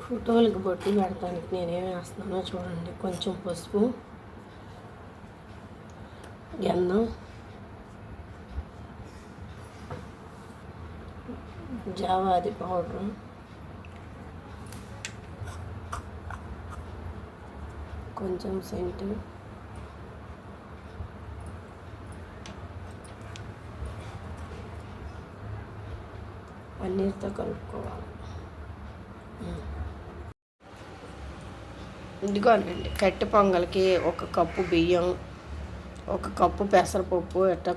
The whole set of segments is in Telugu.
ఫోటోలకి బొట్టు పెడతానికి నేనేమి వేస్తున్నానో చూడండి. కొంచెం పసుపు, గంధం, జావాది పౌడరు, కొంచెం సెంటు, పన్నీర్తో కలుపుకోవాలి. ఇదిగోనండి, కట్టె పొంగల్కి 1 కప్పు బియ్యం, 1 కప్పు పెసరపప్పు ఇట్లా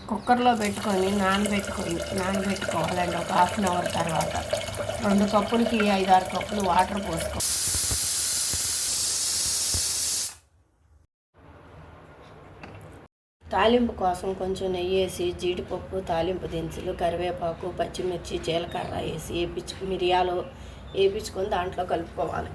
కుక్కర్లో పెట్టుకొని నానబెట్టుకోవాలండి. ఒక 1/2 అవర్ తర్వాత 2 కప్పులకి 5-6 కప్పులు వాటర్ పోసుకోవాలి. తాలింపు కోసం కొంచెం నెయ్యి వేసి జీడిపప్పు, తాలింపు దినుసులు, కరివేపాకు, పచ్చిమిర్చి, జీలకర్ర వేసి మిరియాలు వేయించుకొని దాంట్లో కలుపుకోవాలి.